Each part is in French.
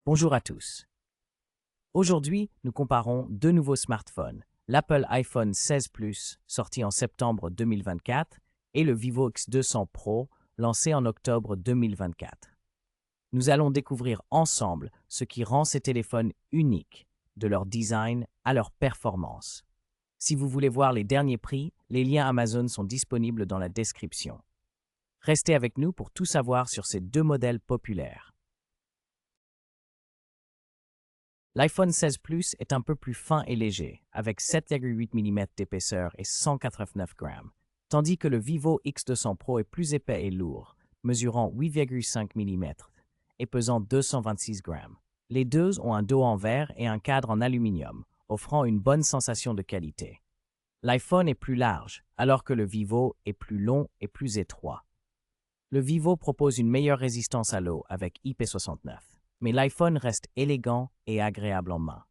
Bonjour à tous. Aujourd'hui, nous comparons deux nouveaux smartphones, l'Apple iPhone 16 Plus, sorti en septembre 2024, et le Vivo X200 Pro, lancé en octobre 2024. Nous allons découvrir ensemble ce qui rend ces téléphones uniques, de leur design à leur performance. Si vous voulez voir les derniers prix, les liens Amazon sont disponibles dans la description. Restez avec nous pour tout savoir sur ces deux modèles populaires. L'iPhone 16 Plus est un peu plus fin et léger, avec 7,8 mm d'épaisseur et 189 grammes, tandis que le Vivo X200 Pro est plus épais et lourd, mesurant 8,5 mm et pesant 226 grammes. Les deux ont un dos en verre et un cadre en aluminium, offrant une bonne sensation de qualité. L'iPhone est plus large, alors que le Vivo est plus long et plus étroit. Le Vivo propose une meilleure résistance à l'eau avec IP69. Mais l'iPhone reste élégant et agréable en main.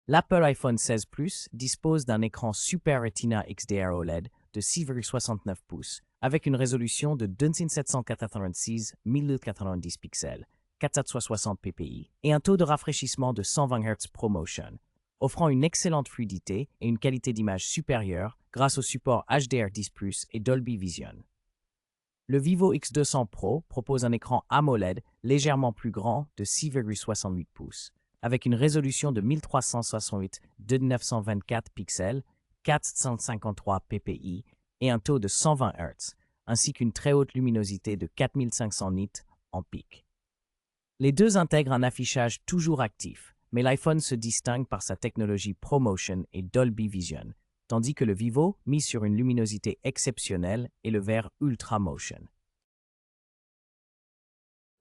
L'Apple iPhone 16 Plus dispose d'un écran Super Retina XDR OLED de 6,69 pouces avec une résolution de 2786 1090 pixels, 460 ppi et un taux de rafraîchissement de 120 Hz ProMotion, offrant une excellente fluidité et une qualité d'image supérieure grâce au support HDR10+ et Dolby Vision. Le Vivo X200 Pro propose un écran AMOLED légèrement plus grand de 6,68 pouces, avec une résolution de 1368 de 924 pixels, 453 ppi et un taux de 120 Hz, ainsi qu'une très haute luminosité de 4500 nits en pic. Les deux intègrent un affichage toujours actif, mais l'iPhone se distingue par sa technologie ProMotion et Dolby Vision, tandis que le Vivo mise sur une luminosité exceptionnelle et le verre Ultra Motion.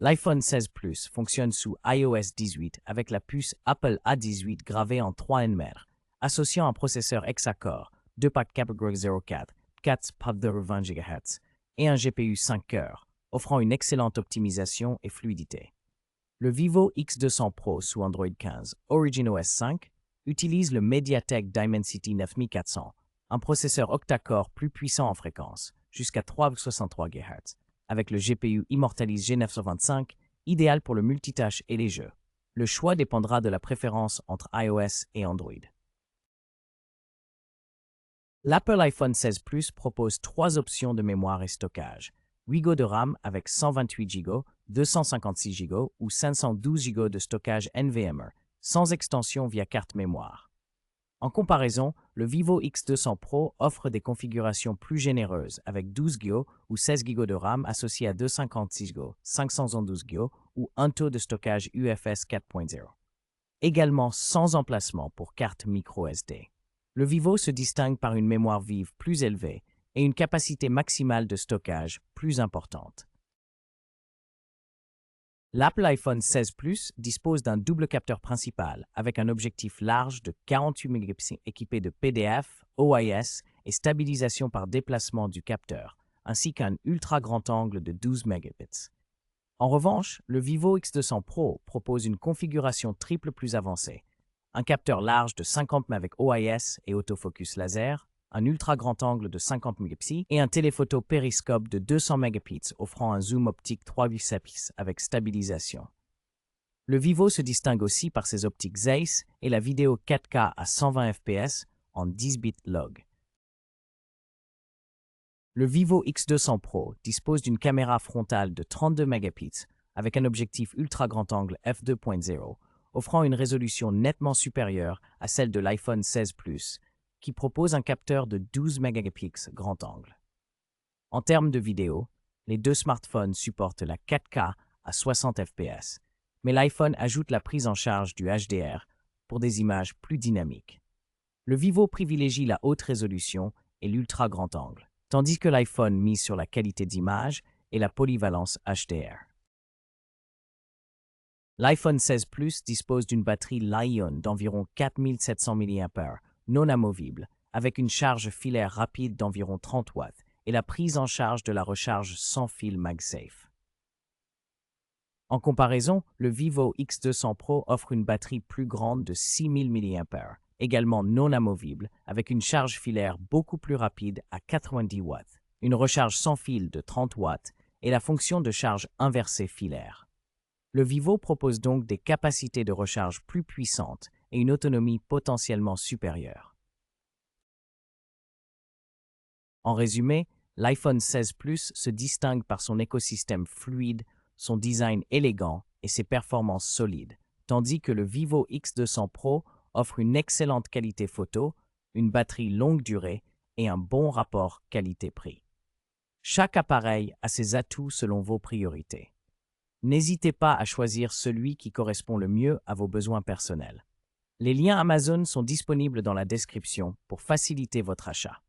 L'iPhone 16 Plus fonctionne sous iOS 18 avec la puce Apple A18 gravée en 3 nm, associant un processeur hexa-core, 2 packs Capability 04, 4,20 GHz et un GPU 5 cœurs, offrant une excellente optimisation et fluidité. Le Vivo X200 Pro sous Android 15 OriginOS 5 utilise le MediaTek Dimensity 9400, un processeur octa-core plus puissant en fréquence, jusqu'à 3,63 GHz, avec le GPU Immortalis G925, idéal pour le multitâche et les jeux. Le choix dépendra de la préférence entre iOS et Android. L'Apple iPhone 16 Plus propose 3 options de mémoire et stockage. 8 Go de RAM avec 128 Go, 256 Go ou 512 Go de stockage NVMe, sans extension via carte mémoire. En comparaison, le Vivo X200 Pro offre des configurations plus généreuses avec 12 Go ou 16 Go de RAM associés à 256 Go, 512 Go ou un taux de stockage UFS 4.0. Également sans emplacement pour carte micro SD. Le Vivo se distingue par une mémoire vive plus élevée et une capacité maximale de stockage plus importante. L'Apple iPhone 16 Plus dispose d'un double capteur principal avec un objectif large de 48 mégapixels équipé de PDF, OIS et stabilisation par déplacement du capteur, ainsi qu'un ultra grand angle de 12 mégapixels. En revanche, le Vivo X200 Pro propose une configuration triple plus avancée, un capteur large de 50 avec OIS et autofocus laser, un ultra grand angle de 50 mégapixels et un téléphoto périscope de 200 mégapixels offrant un zoom optique 3,7 avec stabilisation. Le Vivo se distingue aussi par ses optiques Zeiss et la vidéo 4K à 120 fps en 10 bits log. Le Vivo X200 Pro dispose d'une caméra frontale de 32 mégapixels avec un objectif ultra grand angle f2.0, offrant une résolution nettement supérieure à celle de l'iPhone 16 Plus, qui propose un capteur de 12 mégapixels grand angle. En termes de vidéo, les deux smartphones supportent la 4K à 60 fps, mais l'iPhone ajoute la prise en charge du HDR pour des images plus dynamiques. Le Vivo privilégie la haute résolution et l'ultra grand angle, tandis que l'iPhone mise sur la qualité d'image et la polyvalence HDR. L'iPhone 16 Plus dispose d'une batterie Li-ion d'environ 4700 mAh, non amovible, avec une charge filaire rapide d'environ 30 watts et la prise en charge de la recharge sans fil MagSafe. En comparaison, le Vivo X200 Pro offre une batterie plus grande de 6000 mAh, également non amovible, avec une charge filaire beaucoup plus rapide à 90 watts, une recharge sans fil de 30 watts et la fonction de charge inversée filaire. Le Vivo propose donc des capacités de recharge plus puissantes et une autonomie potentiellement supérieure. En résumé, l'iPhone 16 Plus se distingue par son écosystème fluide, son design élégant et ses performances solides, tandis que le Vivo X200 Pro offre une excellente qualité photo, une batterie longue durée et un bon rapport qualité-prix. Chaque appareil a ses atouts selon vos priorités. N'hésitez pas à choisir celui qui correspond le mieux à vos besoins personnels. Les liens Amazon sont disponibles dans la description pour faciliter votre achat.